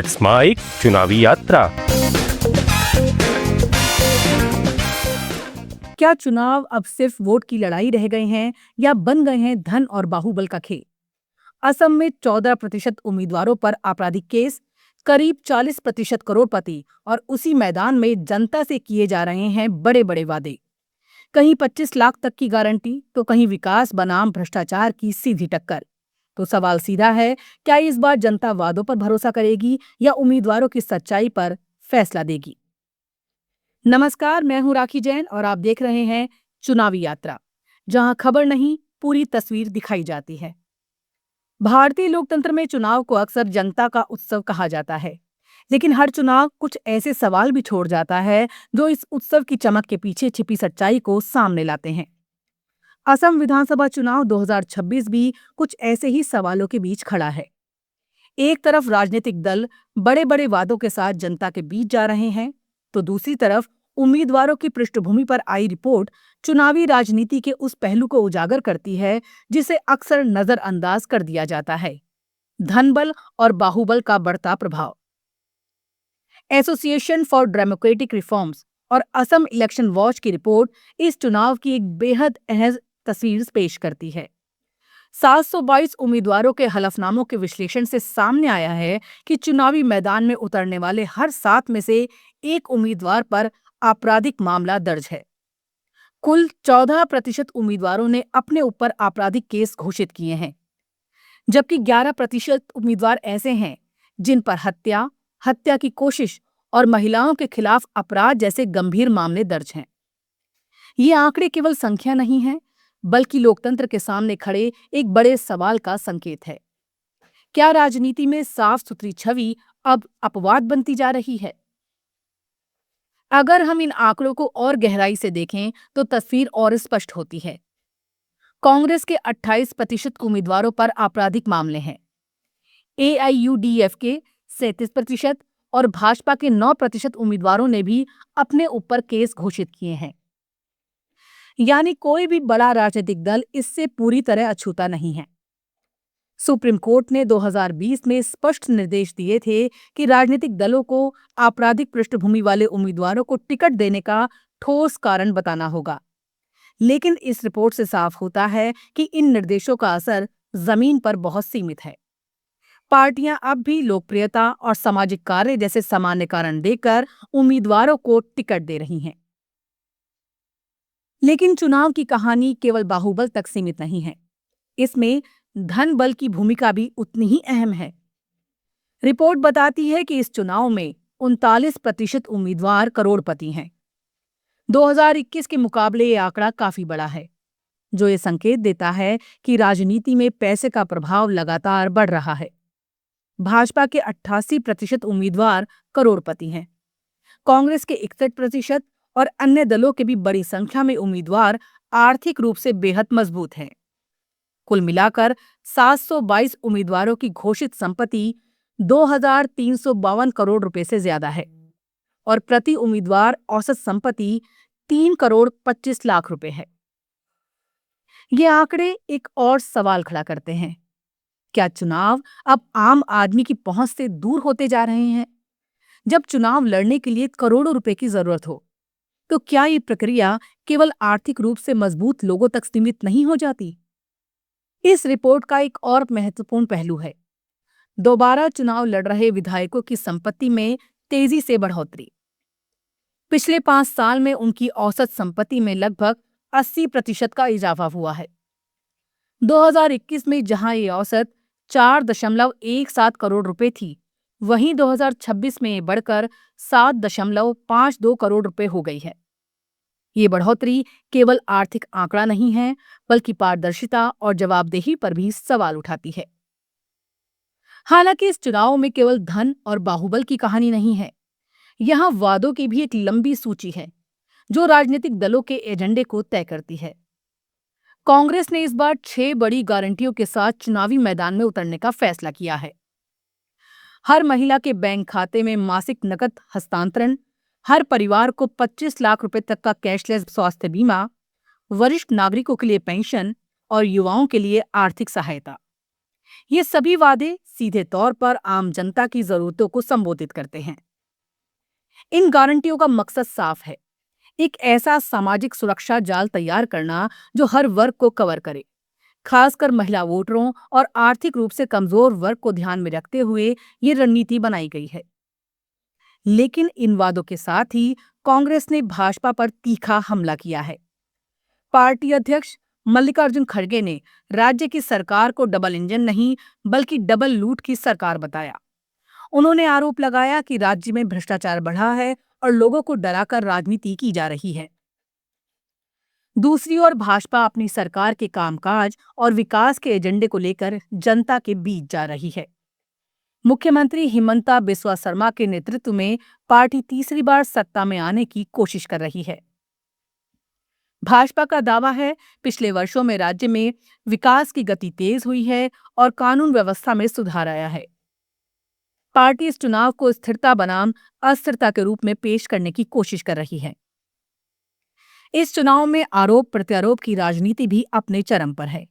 स्माइक चुनावी यात्रा। क्या चुनाव अब सिर्फ वोट की लड़ाई रह गए हैं या बन गए हैं धन और बाहुबल का खेल? असम में 14% उम्मीदवारों पर आपराधिक केस, करीब 40% करोड़पति और उसी मैदान में जनता से किए जा रहे हैं बड़े बड़े वादे। कहीं 25 लाख तक की गारंटी तो कहीं विकास बनाम भ्रष्टाचार की सीधी टक्कर। तो सवाल सीधा है, क्या इस बार जनता वादों पर भरोसा करेगी या उम्मीदवारों की सच्चाई पर फैसला देगी? नमस्कार, मैं हूं राखी जैन और आप देख रहे हैं चुनावी यात्रा, जहां खबर नहीं पूरी तस्वीर दिखाई जाती है। भारतीय लोकतंत्र में चुनाव को अक्सर जनता का उत्सव कहा जाता है, लेकिन हर चुनाव कुछ ऐसे सवाल भी छोड़ जाता है जो इस उत्सव की चमक के पीछे छिपी सच्चाई को सामने लाते हैं। असम विधानसभा चुनाव 2026 भी कुछ ऐसे ही सवालों के बीच खड़ा है। एक तरफ राजनीतिक दल बड़े बड़े वादों के साथ जनता के बीच जा रहे हैं, तो दूसरी तरफ उम्मीदवारों की पृष्ठभूमि पर आई रिपोर्ट चुनावी राजनीति के उस पहलू को उजागर करती है जिसे अक्सर नजरअंदाज कर दिया जाता है: धनबल और बाहुबल का बढ़ता प्रभाव। एसोसिएशन फॉर डेमोक्रेटिक रिफॉर्म्स और असम इलेक्शन वॉच की रिपोर्ट इस चुनाव की एक बेहद अहम तस्वीर पेश करती है। 722 उम्मीदवारों के हलफनामों के विश्लेषण से सामने आया है कि चुनावी मैदान में उतरने वाले हर 7 में से एक उम्मीदवार पर आपराधिक मामला दर्ज है। कुल 14% उम्मीदवारों ने अपने ऊपर आपराधिक केस घोषित किए हैं, जबकि 11% उम्मीदवार ऐसे हैं जिन पर हत्या, हत्या की कोशिश और महिलाओं के खिलाफ अपराध जैसे गंभीर मामले दर्ज हैं। ये आंकड़े केवल संख्या नहीं है, बल्कि लोकतंत्र के सामने खड़े एक बड़े सवाल का संकेत है। क्या राजनीति में साफ सुथरी छवि अब अपवाद बनती जा रही है? अगर हम इन आंकड़ों को और गहराई से देखें तो तस्वीर और स्पष्ट होती है। कांग्रेस के 28% उम्मीदवारों पर आपराधिक मामले हैं। एआईयूडीएफ के 37% और भाजपा के 9% उम्मीदवारों ने भी अपने ऊपर केस घोषित किए हैं। यानी कोई भी बड़ा राजनीतिक दल इससे पूरी तरह अछूता नहीं है। सुप्रीम कोर्ट ने 2020 में स्पष्ट निर्देश दिए थे कि राजनीतिक दलों को आपराधिक पृष्ठभूमि वाले उम्मीदवारों को टिकट देने का ठोस कारण बताना होगा। लेकिन इस रिपोर्ट से साफ होता है कि इन निर्देशों का असर जमीन पर बहुत सीमित है। पार्टियां अब भी लोकप्रियता और सामाजिक कार्य जैसे सामान्य कारण देकर उम्मीदवारों को टिकट दे रही हैं। लेकिन चुनाव की कहानी केवल बाहुबल तक सीमित नहीं है। इसमें धन बल की भूमिका भी उतनी ही अहम है। रिपोर्ट बताती है कि इस चुनाव में 39% उम्मीदवार करोड़पति हैं। 2021 के मुकाबले ये आंकड़ा काफी बड़ा है, जो ये संकेत देता है कि राजनीति में पैसे का प्रभाव लगातार बढ़ रहा है। भाजपा के 88% उम्मीदवार करोड़पति हैं। कांग्रेस के 61% और अन्य दलों के भी बड़ी संख्या में उम्मीदवार आर्थिक रूप से बेहद मजबूत हैं। कुल मिलाकर 722 उम्मीदवारों की घोषित संपत्ति 2352 करोड़ रुपए से ज्यादा है और प्रति उम्मीदवार औसत संपत्ति 3 करोड़ 25 लाख रुपए है। ये आंकड़े एक और सवाल खड़ा करते हैं: क्या चुनाव अब आम आदमी की पहुंच से दूर होते जा रहे हैं? जब चुनाव लड़ने के लिए करोड़ों रुपए की जरूरत हो, तो क्या ये प्रक्रिया केवल आर्थिक रूप से मजबूत लोगों तक सीमित नहीं हो जाती? इस रिपोर्ट का एक और महत्वपूर्ण पहलू है दोबारा चुनाव लड़ रहे विधायकों की संपत्ति में तेजी से बढ़ोतरी। पिछले 5 साल में उनकी औसत संपत्ति में लगभग 80% का इजाफा हुआ है। 2021 में जहां ये औसत 4.17 करोड़ रुपए थी, वहीं 2026 में ये बढ़कर 7.52 करोड़ रुपए हो गई है। ये बढ़ोतरी केवल आर्थिक आंकड़ा नहीं है, बल्कि पारदर्शिता और जवाबदेही पर भी सवाल उठाती है। हालांकि इस चुनाव में केवल धन और बाहुबल की कहानी नहीं है। यहाँ वादों की भी एक लंबी सूची है, जो राजनीतिक दलों के एजेंडे को तय करती है। कांग्रेस ने इस बार 6 बड़ी गारंटियों के साथ चुनावी मैदान में उतरने का फैसला किया है। हर महिला के बैंक खाते में मासिक नकद हस्तांतरण, हर परिवार को 25 लाख रुपए तक का कैशलेस स्वास्थ्य बीमा, वरिष्ठ नागरिकों के लिए पेंशन और युवाओं के लिए आर्थिक सहायता। ये सभी वादे सीधे तौर पर आम जनता की जरूरतों को संबोधित करते हैं। इन गारंटियों का मकसद साफ है, एक ऐसा सामाजिक सुरक्षा जाल तैयार करना जो हर वर्ग को कवर करे, खासकर महिला वोटरों और आर्थिक रूप से कमजोर वर्ग को ध्यान में रखते हुए ये रणनीति बनाई गई है। लेकिन इन वादों के साथ ही कांग्रेस ने भाजपा पर तीखा हमला किया है। पार्टी अध्यक्ष मल्लिकार्जुन खड़गे ने राज्य की सरकार को डबल इंजन नहीं बल्कि डबल लूट की सरकार बताया। उन्होंने आरोप लगाया कि राज्य में भ्रष्टाचार बढ़ा है और लोगों को डराकर राजनीति की जा रही है। दूसरी ओर भाजपा अपनी सरकार के कामकाज और विकास के एजेंडे को लेकर जनता के बीच जा रही है। मुख्यमंत्री हिमंता बिस्वा शर्मा के नेतृत्व में पार्टी तीसरी बार सत्ता में आने की कोशिश कर रही है। भाजपा का दावा है, पिछले वर्षों में राज्य में विकास की गति तेज हुई है और कानून व्यवस्था में सुधार आया है। पार्टी इस चुनाव को स्थिरता बनाम अस्थिरता के रूप में पेश करने की कोशिश कर रही है। इस चुनाव में आरोप प्रत्यारोप की राजनीति भी अपने चरम पर है।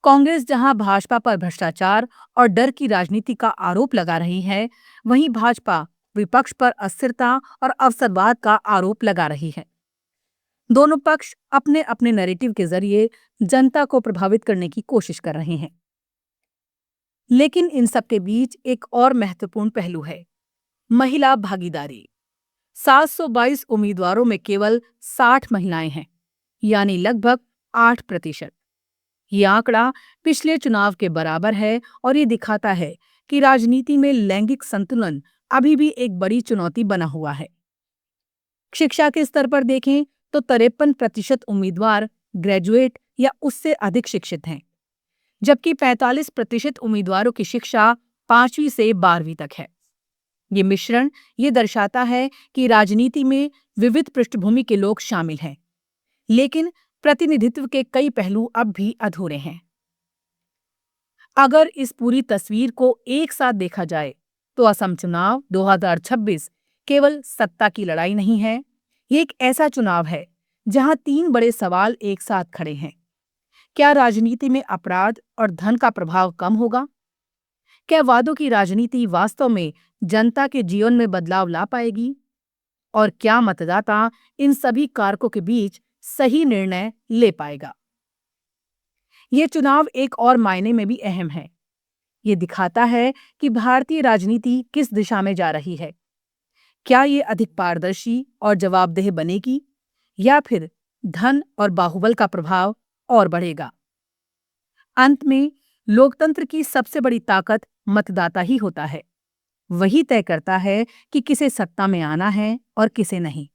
कांग्रेस जहां भाजपा पर भ्रष्टाचार और डर की राजनीति का आरोप लगा रही है, वहीं भाजपा विपक्ष पर अस्थिरता और अवसरवाद का आरोप लगा रही है। दोनों पक्ष अपने अपने नैरेटिव के जरिए जनता को प्रभावित करने की कोशिश कर रहे हैं। लेकिन इन सब के बीच एक और महत्वपूर्ण पहलू है, महिला भागीदारी। 722 उम्मीदवारों में केवल 60 महिलाएं हैं, यानी लगभग 8%। ये आंकड़ा पिछले चुनाव के बराबर है और ये दिखाता है कि राजनीति में लैंगिक संतुलन अभी भी एक बड़ी चुनौती बना हुआ है। शिक्षा के स्तर पर देखें तो 53% उम्मीदवार ग्रेजुएट या उससे अधिक शिक्षित हैं, जबकि 45% उम्मीदवारों की शिक्षा 5वीं से 12वीं तक है। ये मिश्रण ये दर्शाता है कि राजनीति में विविध पृष्ठभूमि के लोग शामिल हैं, लेकिन प्रतिनिधित्व के कई पहलू अब भी अधूरे हैं। अगर इस पूरी तस्वीर को एक साथ देखा जाए तो असम चुनाव 2026 केवल सत्ता की लड़ाई नहीं है, ये एक ऐसा चुनाव है जहां 3 बड़े सवाल एक साथ खड़े हैं। क्या राजनीति में अपराध और धन का प्रभाव कम होगा? क्या वादों की राजनीति वास्तव में जनता के जीवन में बदलाव ला पाएगी? और क्या मतदाता इन सभी कारकों के बीच सही निर्णय ले पाएगा? ये चुनाव एक और मायने में भी अहम है। ये दिखाता है कि भारतीय राजनीति किस दिशा में जा रही है। क्या ये अधिक पारदर्शी और जवाबदेह बनेगी या फिर धन और बाहुबल का प्रभाव और बढ़ेगा? अंत में लोकतंत्र की सबसे बड़ी ताकत मतदाता ही होता है। वही तय करता है कि किसे सत्ता में आना है और किसे नहीं।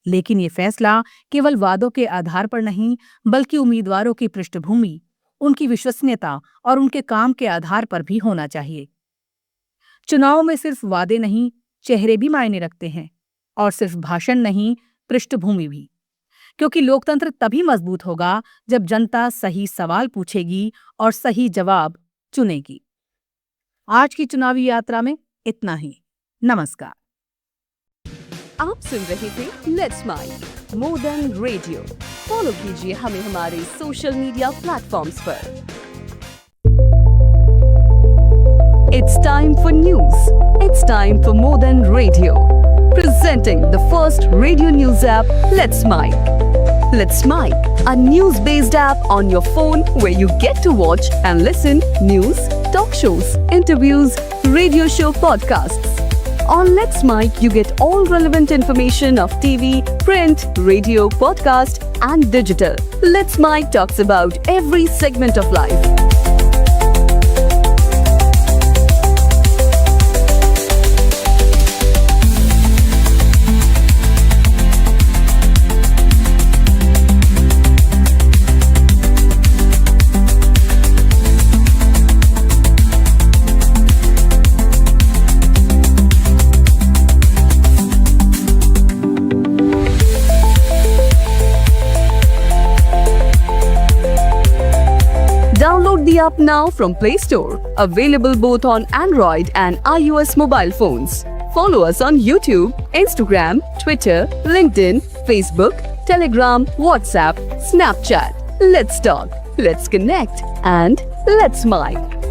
लेकिन ये फैसला केवल वादों के आधार पर नहीं, बल्कि उम्मीदवारों की पृष्ठभूमि, उनकी विश्वसनीयता और उनके काम के आधार पर भी होना चाहिए। चुनाव में सिर्फ वादे नहीं, चेहरे भी मायने रखते हैं, और सिर्फ भाषण नहीं, पृष्ठभूमि भी। क्योंकि लोकतंत्र तभी मजबूत होगा जब जनता सही सवाल पूछेगी और सही जवाब चुनेगी। आज की चुनावी यात्रा में इतना ही। नमस्कार। आप सुन रहे थे let's mike more than radio. Follow कीजिए हमें हमारे सोशल मीडिया प्लेटफॉर्म्स पर। It's time for news. It's time for more than radio. Presenting the first radio news app, Let's Mic. Let's Mic, a news-based app on your phone where you get to watch and listen news, talk shows, interviews, radio show podcasts. On Let's Mic, you get all relevant information of TV, print, radio, podcast, and digital. Let's Mic talks about every segment of life. Download the app now from Play Store. Available both on Android and iOS mobile phones. Follow us on YouTube, Instagram, Twitter, LinkedIn, Facebook, Telegram, WhatsApp, Snapchat. Let's talk, let's connect, and let's mic.